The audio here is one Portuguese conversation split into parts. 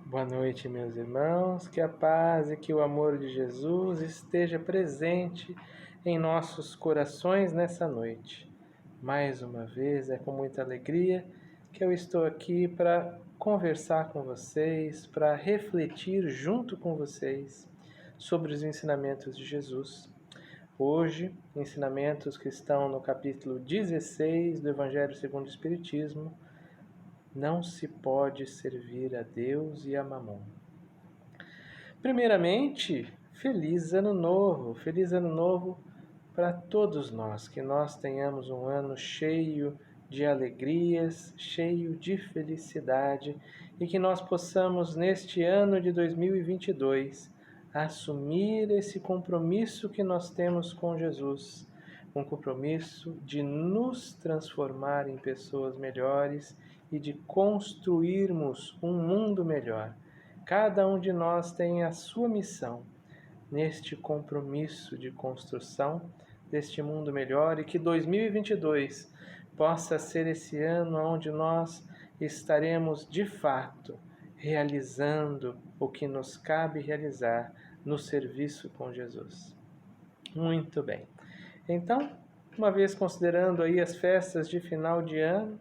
Boa noite, meus irmãos. Que a paz e que o amor de Jesus esteja presente em nossos corações nessa noite. Mais uma vez, é com muita alegria que eu estou aqui para conversar com vocês, para refletir junto com vocês sobre os ensinamentos de Jesus. Hoje, ensinamentos que estão no capítulo 16 do Evangelho segundo o Espiritismo. Não se pode servir a Deus e a Mamon. Primeiramente, feliz ano novo! Feliz ano novo para todos nós, que nós tenhamos um ano cheio de alegrias, cheio de felicidade e que nós possamos, neste ano de 2022, assumir esse compromisso que nós temos com Jesus, um compromisso de nos transformar em pessoas melhores e de construirmos um mundo melhor. Cada um de nós tem a sua missão neste compromisso de construção deste mundo melhor e que 2022 possa ser esse ano onde nós estaremos de fato realizando o que nos cabe realizar no serviço com Jesus. Muito bem. Então, uma vez considerando aí as festas de final de ano,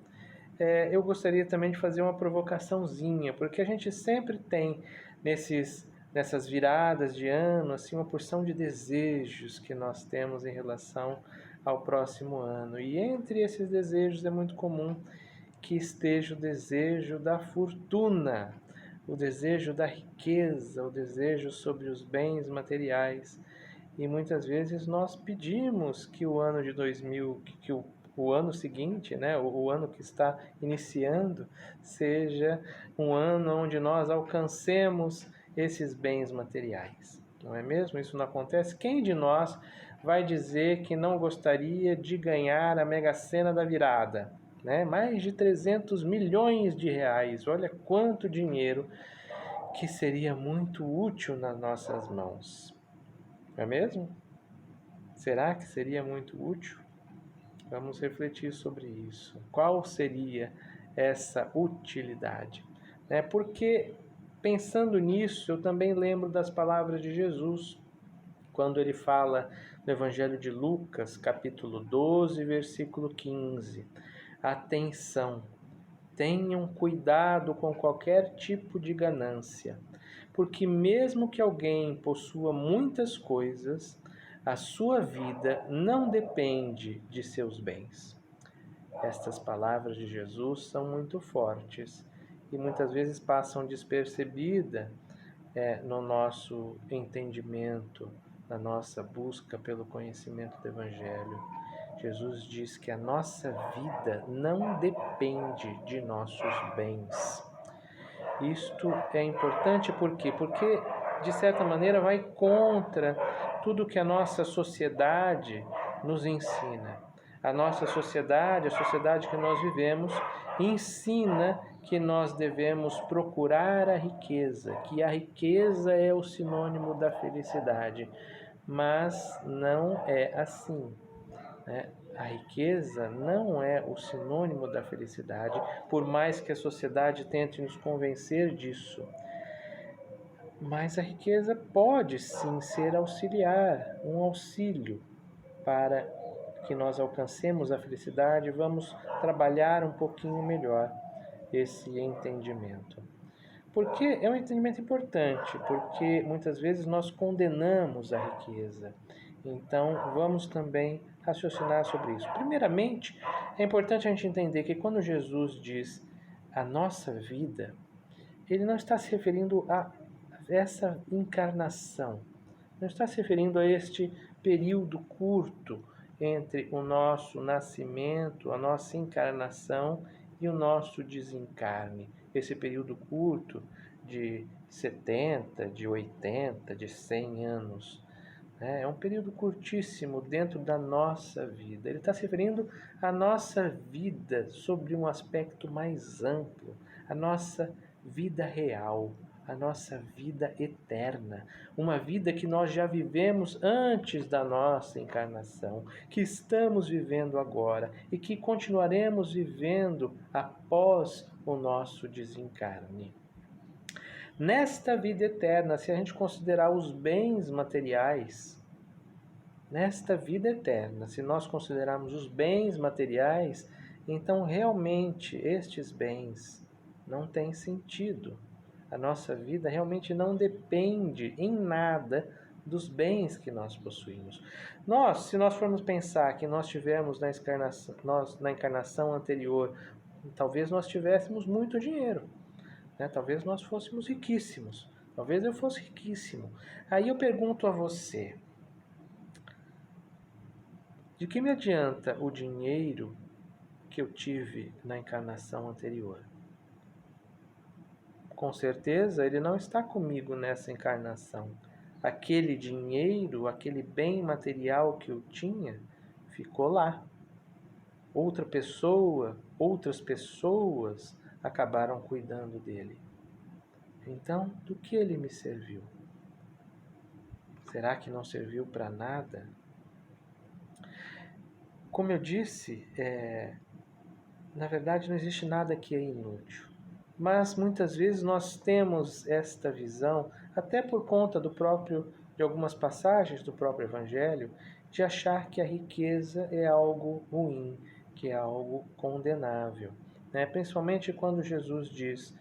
eu gostaria também de fazer uma provocaçãozinha, porque a gente sempre tem nessas viradas de ano assim, uma porção de desejos que nós temos em relação ao próximo ano. E entre esses desejos é muito comum que esteja o desejo da fortuna, o desejo da riqueza, o desejo sobre os bens materiais. E muitas vezes nós pedimos que o ano de 2000, que o ano seguinte, né, o ano que está iniciando, seja um ano onde nós alcancemos esses bens materiais. Não é mesmo? Isso não acontece? Quem de nós vai dizer que não gostaria de ganhar a Mega Sena da virada? Né? Mais de 300 milhões de reais. Olha quanto dinheiro que seria muito útil nas nossas mãos. Não é mesmo? Será que seria muito útil? Vamos refletir sobre isso. Qual seria essa utilidade? Porque, pensando nisso, eu também lembro das palavras de Jesus, quando ele fala no Evangelho de Lucas, capítulo 12, versículo 15. Atenção! Tenham cuidado com qualquer tipo de ganância, porque mesmo que alguém possua muitas coisas, a sua vida não depende de seus bens. Estas palavras de Jesus são muito fortes e muitas vezes passam despercebida no nosso entendimento, na nossa busca pelo conhecimento do Evangelho. Jesus diz que a nossa vida não depende de nossos bens. Isto é importante por quê? Porque, de certa maneira, vai contra tudo que a nossa sociedade nos ensina. A nossa sociedade, a sociedade que nós vivemos, ensina que nós devemos procurar a riqueza, que a riqueza é o sinônimo da felicidade. Mas não é assim. A riqueza não é o sinônimo da felicidade, por mais que a sociedade tente nos convencer disso. Mas a riqueza pode sim ser auxiliar, um auxílio para que nós alcancemos a felicidade. Vamos trabalhar um pouquinho melhor esse entendimento. Porque é um entendimento importante, porque muitas vezes nós condenamos a riqueza. Então, vamos também raciocinar sobre isso. Primeiramente, é importante a gente entender que quando Jesus diz a nossa vida, ele não está se referindo a essa encarnação, não está se referindo a este período curto entre o nosso nascimento, a nossa encarnação e o nosso desencarne. Esse período curto de 70, de 80, de 100 anos. É um período curtíssimo dentro da nossa vida. Ele está se referindo à nossa vida sobre um aspecto mais amplo, a nossa vida real, a nossa vida eterna, uma vida que nós já vivemos antes da nossa encarnação, que estamos vivendo agora e que continuaremos vivendo após o nosso desencarne. Nesta vida eterna, se a gente considerar os bens materiais, nesta vida eterna, se nós considerarmos os bens materiais, então realmente estes bens não têm sentido. A nossa vida realmente não depende em nada dos bens que nós possuímos. Se nós formos pensar que nós tivemos na encarnação anterior, talvez nós tivéssemos muito dinheiro, né? Talvez nós fôssemos riquíssimos, talvez eu fosse riquíssimo. Aí eu pergunto a você, de que me adianta o dinheiro que eu tive na encarnação anterior? Com certeza ele não está comigo nessa encarnação. Aquele dinheiro, aquele bem material que eu tinha, ficou lá. Outras pessoas acabaram cuidando dele. Então, do que ele me serviu? Será que não serviu para nada? Como eu disse, na verdade não existe nada que é inútil. Mas muitas vezes nós temos esta visão, até por conta de algumas passagens do próprio Evangelho, de achar que a riqueza é algo ruim, que é algo condenável, né? Principalmente quando Jesus diz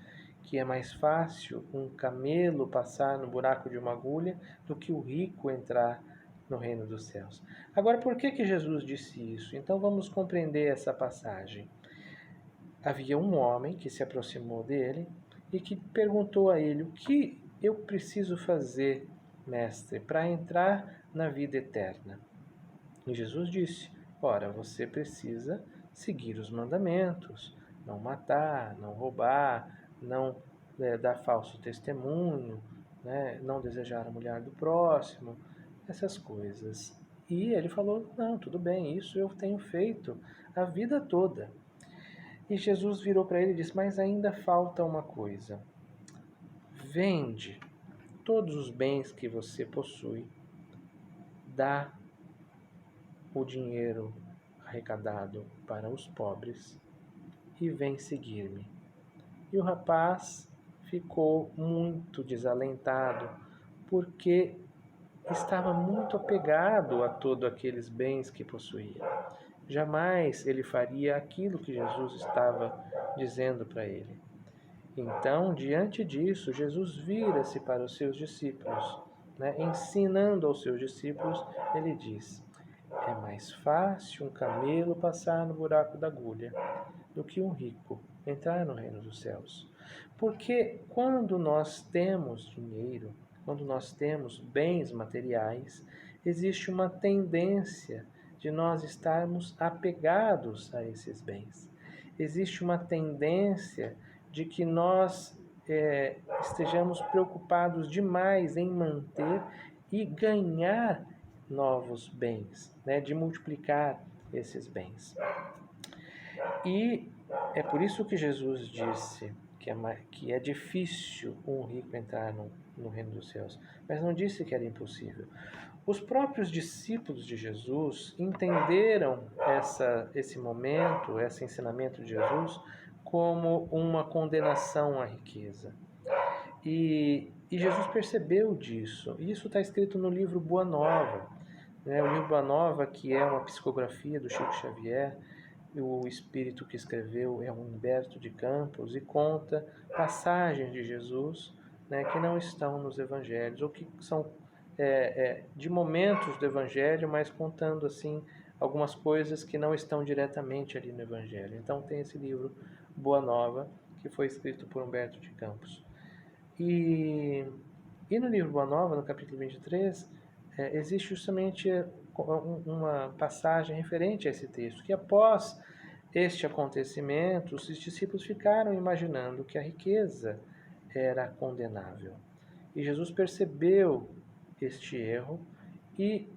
que é mais fácil um camelo passar no buraco de uma agulha do que o rico entrar no reino dos céus. Agora, por que Jesus disse isso? Então vamos compreender essa passagem. Havia um homem que se aproximou dele e que perguntou a ele: o que eu preciso fazer, mestre, para entrar na vida eterna? E Jesus disse: ora, você precisa seguir os mandamentos, não matar, não roubar, não dar falso testemunho, né? Não desejar a mulher do próximo, essas coisas. E ele falou: não, tudo bem, isso eu tenho feito a vida toda. E Jesus virou para ele e disse: mas ainda falta uma coisa. Vende todos os bens que você possui, dá o dinheiro arrecadado para os pobres e vem seguir-me. E o rapaz ficou muito desalentado, porque estava muito apegado a todos aqueles bens que possuía. Jamais ele faria aquilo que Jesus estava dizendo para ele. Então, diante disso, Jesus vira-se para os seus discípulos, né? Ensinando aos seus discípulos, ele diz: é mais fácil um camelo passar no buraco da agulha do que um rico entrar no reino dos céus. Porque quando nós temos dinheiro, quando nós temos bens materiais, existe uma tendência de nós estarmos apegados a esses bens. Existe uma tendência de que nós estejamos preocupados demais em manter e ganhar novos bens, né? De multiplicar esses bens. E é por isso que Jesus disse que é difícil um rico entrar no reino dos céus, mas não disse que era impossível. Os próprios discípulos de Jesus entenderam esse momento, esse ensinamento de Jesus, como uma condenação à riqueza. E Jesus percebeu disso. Isso está escrito no livro Boa Nova. Né? O livro Boa Nova, que é uma psicografia do Chico Xavier, o espírito que escreveu é o Humberto de Campos, e conta passagens de Jesus, né, que não estão nos evangelhos, ou que são de momentos do evangelho, mas contando assim algumas coisas que não estão diretamente ali no evangelho. Então tem esse livro Boa Nova, que foi escrito por Humberto de Campos. E no livro Boa Nova, no capítulo 23, existe justamente uma passagem referente a esse texto, que após este acontecimento, os discípulos ficaram imaginando que a riqueza era condenável. E Jesus percebeu este erro e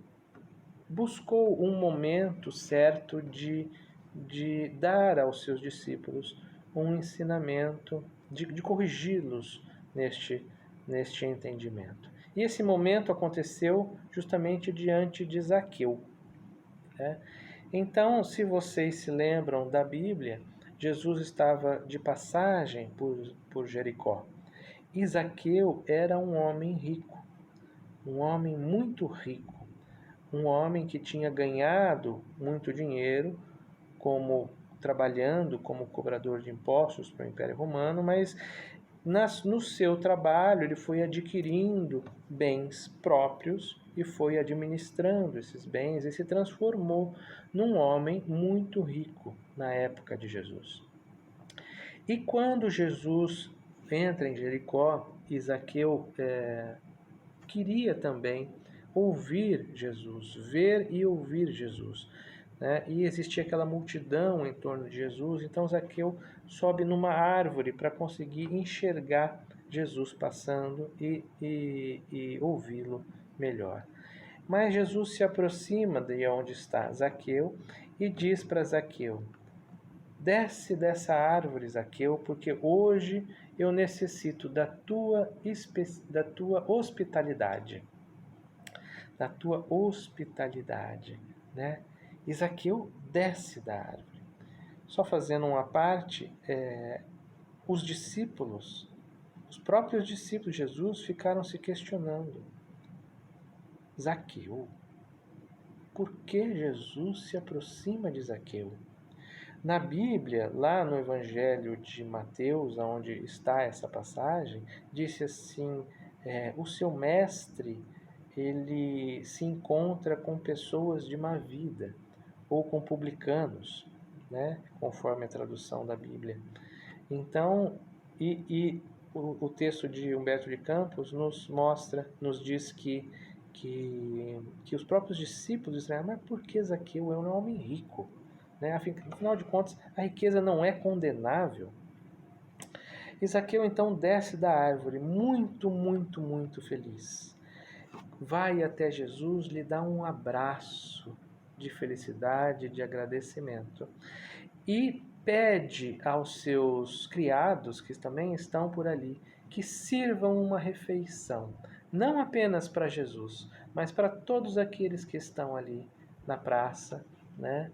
buscou um momento certo de dar aos seus discípulos um ensinamento, de corrigi-los neste entendimento. E esse momento aconteceu justamente diante de Zaqueu, né? Então, se vocês se lembram da Bíblia, Jesus estava de passagem por Jericó. E Zaqueu era um homem rico, um homem muito rico, um homem que tinha ganhado muito dinheiro como trabalhando como cobrador de impostos para o Império Romano, mas no seu trabalho ele foi adquirindo bens próprios e foi administrando esses bens e se transformou num homem muito rico na época de Jesus. E quando Jesus entra em Jericó, Zaqueu queria também ouvir Jesus, ver e ouvir Jesus, né? E existia aquela multidão em torno de Jesus, então Zaqueu sobe numa árvore para conseguir enxergar Jesus passando e ouvi-lo melhor. Mas Jesus se aproxima de onde está Zaqueu e diz para Zaqueu: desce dessa árvore, Zaqueu, porque hoje eu necessito da tua hospitalidade. Da tua hospitalidade, né? E Zaqueu desce da árvore. Só fazendo uma parte, os discípulos, os próprios discípulos de Jesus ficaram se questionando. Zaqueu? Por que Jesus se aproxima de Zaqueu? Na Bíblia, lá no Evangelho de Mateus, onde está essa passagem, disse assim, o seu mestre, ele se encontra com pessoas de má vida, ou com publicanos, né? Conforme a tradução da Bíblia. Então, o texto de Humberto de Campos nos mostra, nos diz que os próprios discípulos disseram, mas por que Zaqueu é um homem rico? Né? Afinal de contas, a riqueza não é condenável. E Zaqueu então desce da árvore, muito, muito, muito feliz. Vai até Jesus, lhe dá um abraço de felicidade, de agradecimento. E pede aos seus criados, que também estão por ali, que sirvam uma refeição, não apenas para Jesus, mas para todos aqueles que estão ali na praça, né?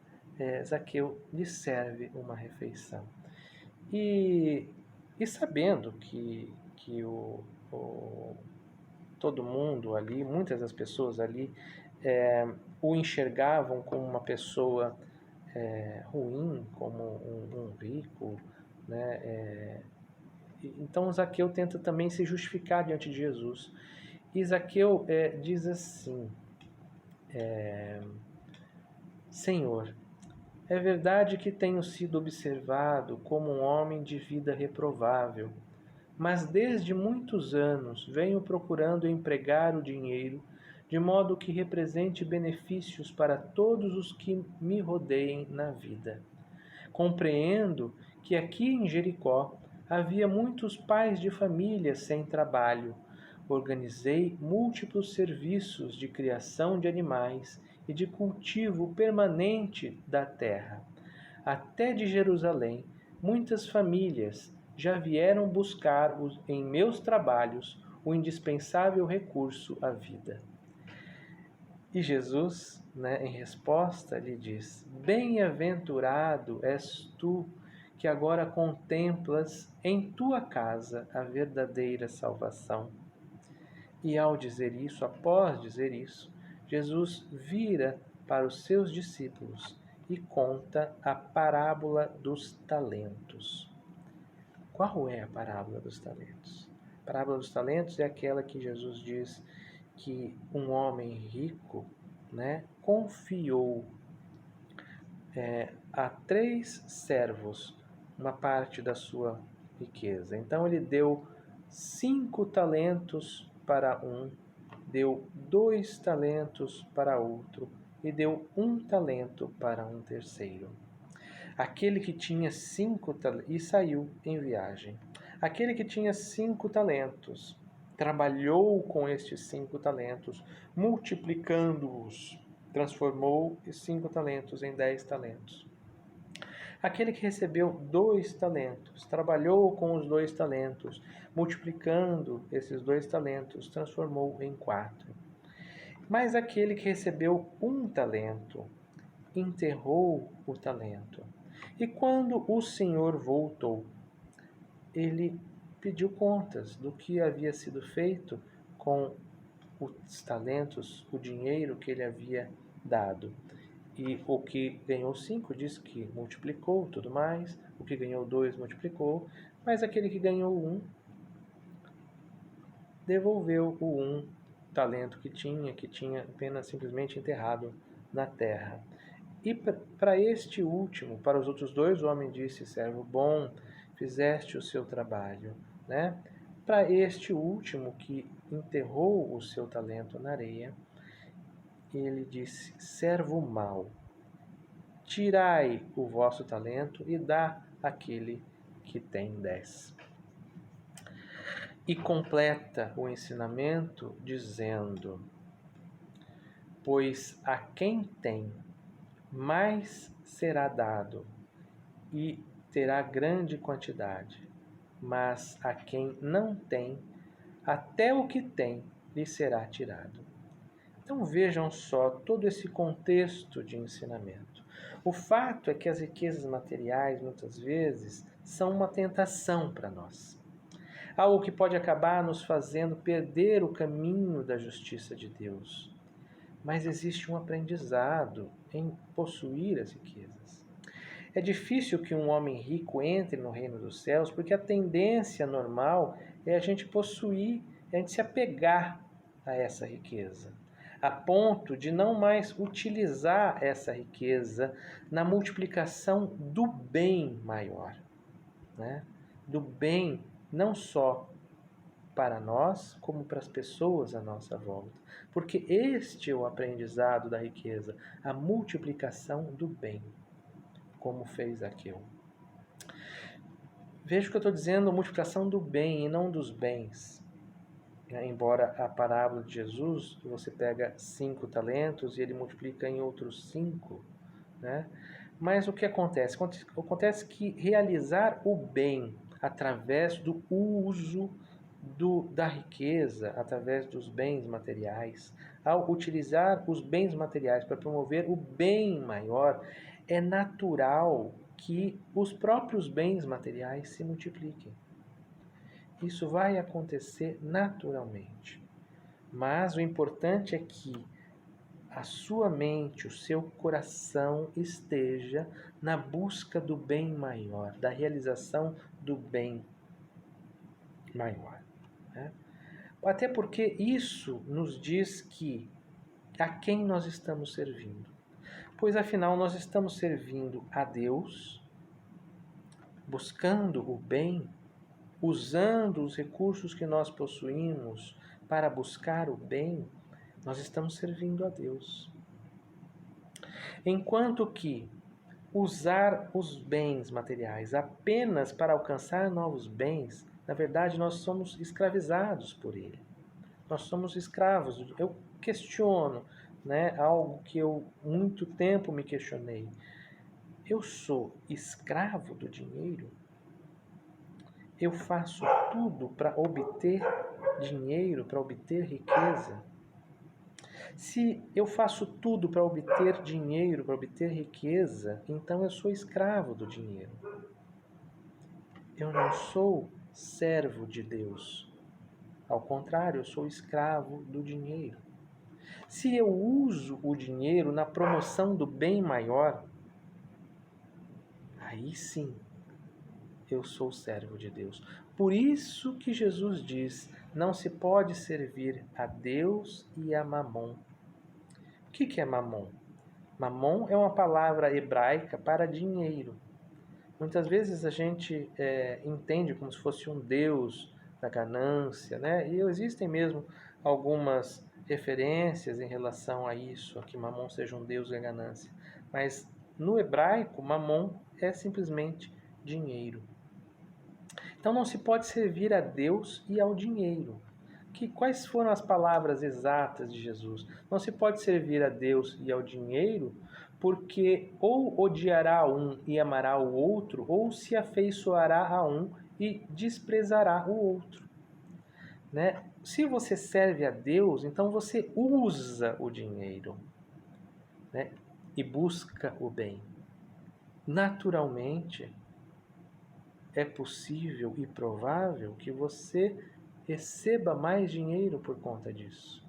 Zaqueu lhe serve uma refeição. E, e sabendo que todo mundo ali, muitas das pessoas ali, o enxergavam como uma pessoa ruim, como um rico, né? Então Zaqueu tenta também se justificar diante de Jesus. E Zaqueu diz assim, Senhor, é verdade que tenho sido observado como um homem de vida reprovável, mas desde muitos anos venho procurando empregar o dinheiro de modo que represente benefícios para todos os que me rodeiem na vida. Compreendo que aqui em Jericó havia muitos pais de família sem trabalho. Organizei múltiplos serviços de criação de animais e de cultivo permanente da terra. Até de Jerusalém, muitas famílias já vieram buscar em meus trabalhos o indispensável recurso à vida. E Jesus, em resposta, lhe diz: bem-aventurado és tu que agora contemplas em tua casa a verdadeira salvação. E ao dizer isso, após dizer isso, Jesus vira para os seus discípulos e conta a parábola dos talentos. Qual é a parábola dos talentos? A parábola dos talentos é aquela que Jesus diz que um homem rico, confiou a 3 servos uma parte da sua riqueza. Então ele deu 5 talentos para um, deu 2 talentos para outro e deu 1 talento para um terceiro. Aquele que tinha 5 talentos e saiu em viagem. Aquele que tinha 5 talentos trabalhou com estes 5 talentos, multiplicando-os, transformou os 5 talentos em 10 talentos. Aquele que recebeu 2 talentos, trabalhou com os 2 talentos, multiplicando esses 2 talentos, transformou em 4. Mas aquele que recebeu 1 talento, enterrou o talento. E quando o Senhor voltou, ele pediu contas do que havia sido feito com os talentos, o dinheiro que ele havia dado. E o que ganhou 5 diz que multiplicou tudo mais, o que ganhou 2 multiplicou, mas aquele que ganhou 1 devolveu o 1 talento que tinha apenas simplesmente enterrado na terra. E para este último, para os outros 2, o homem disse: servo bom, fizeste o seu trabalho, né? Para este último que enterrou o seu talento na areia, ele disse: servo mau, tirai o vosso talento e dá àquele que tem 10. E completa o ensinamento dizendo: pois a quem tem, mais será dado e terá grande quantidade, mas a quem não tem, até o que tem lhe será tirado. Então vejam só todo esse contexto de ensinamento. O fato é que as riquezas materiais, muitas vezes, são uma tentação para nós. Algo que pode acabar nos fazendo perder o caminho da justiça de Deus. Mas existe um aprendizado em possuir as riquezas. É difícil que um homem rico entre no reino dos céus, porque a tendência normal é a gente possuir, é a gente se apegar a essa riqueza, a ponto de não mais utilizar essa riqueza na multiplicação do bem maior, né? Do bem não só para nós, como para as pessoas à nossa volta. Porque este é o aprendizado da riqueza, a multiplicação do bem, como fez Zaqueu. Veja o que eu estou dizendo, a multiplicação do bem e não dos bens. Embora a parábola de Jesus, você pega 5 talentos e ele multiplica em outros 5, né? Mas o que acontece? Acontece que realizar o bem através do uso da riqueza, através dos bens materiais, ao utilizar os bens materiais para promover o bem maior, é natural que os próprios bens materiais se multipliquem. Isso vai acontecer naturalmente. Mas o importante é que a sua mente, o seu coração esteja na busca do bem maior, da realização do bem maior, né? Até porque isso nos diz que a quem nós estamos servindo. Pois afinal nós estamos servindo a Deus, buscando o bem, usando os recursos que nós possuímos para buscar o bem, nós estamos servindo a Deus. Enquanto que usar os bens materiais apenas para alcançar novos bens, na verdade nós somos escravizados por ele. Nós somos escravos. Eu questiono, né, algo que eu muito tempo me questionei. Eu sou escravo do dinheiro? Eu faço tudo para obter dinheiro, para obter riqueza? Se eu faço tudo para obter dinheiro, para obter riqueza, então eu sou escravo do dinheiro. Eu não sou servo de Deus. Ao contrário, eu sou escravo do dinheiro. Se eu uso o dinheiro na promoção do bem maior, aí sim eu sou servo de Deus. Por isso que Jesus diz: não se pode servir a Deus e a Mamon. O que é Mamon? Mamon é uma palavra hebraica para dinheiro. Muitas vezes a gente entende como se fosse um deus da ganância, né? E existem mesmo algumas referências em relação a isso, a que Mamon seja um deus da ganância. Mas no hebraico, Mamon é simplesmente dinheiro. Então não se pode servir a Deus e ao dinheiro. Quais foram as palavras exatas de Jesus? Não se pode servir a Deus e ao dinheiro, porque ou odiará um e amará o outro, ou se afeiçoará a um e desprezará o outro. Né? Se você serve a Deus, então você usa o dinheiro, né? E busca o bem. Naturalmente, é possível e provável que você receba mais dinheiro por conta disso.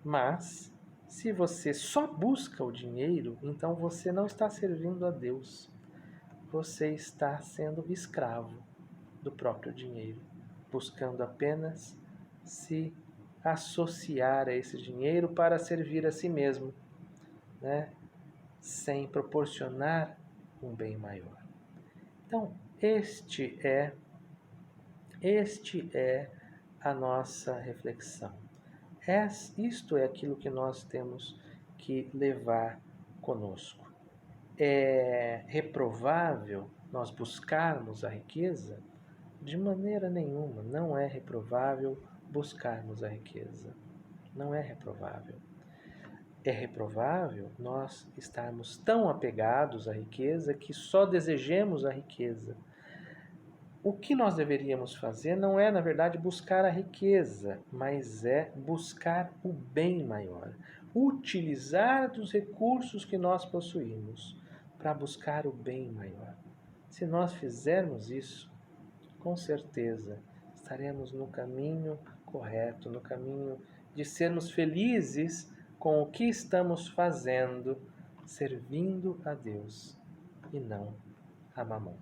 Mas, se você só busca o dinheiro, então você não está servindo a Deus. Você está sendo escravo do próprio dinheiro, buscando apenas se associar a esse dinheiro para servir a si mesmo, né? Sem proporcionar um bem maior. Então, este é a nossa reflexão. Isto é aquilo que nós temos que levar conosco. É reprovável nós buscarmos a riqueza? De maneira nenhuma, não é reprovável buscarmos a riqueza. Não é reprovável. É reprovável nós estarmos tão apegados à riqueza que só desejemos a riqueza. O que nós deveríamos fazer não é, na verdade, buscar a riqueza, mas é buscar o bem maior. Utilizar dos recursos que nós possuímos para buscar o bem maior. Se nós fizermos isso, com certeza estaremos no caminho correto, no caminho de sermos felizes com o que estamos fazendo, servindo a Deus e não a Mamon.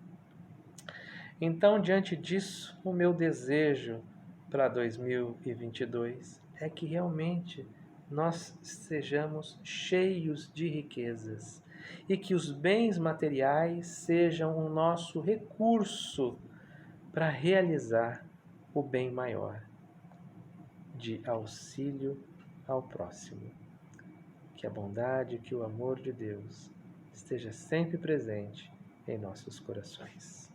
Então, diante disso, o meu desejo para 2022 é que realmente nós sejamos cheios de riquezas e que os bens materiais sejam o nosso recurso para realizar o bem maior de auxílio ao próximo. Que a bondade, que o amor de Deus esteja sempre presente em nossos corações.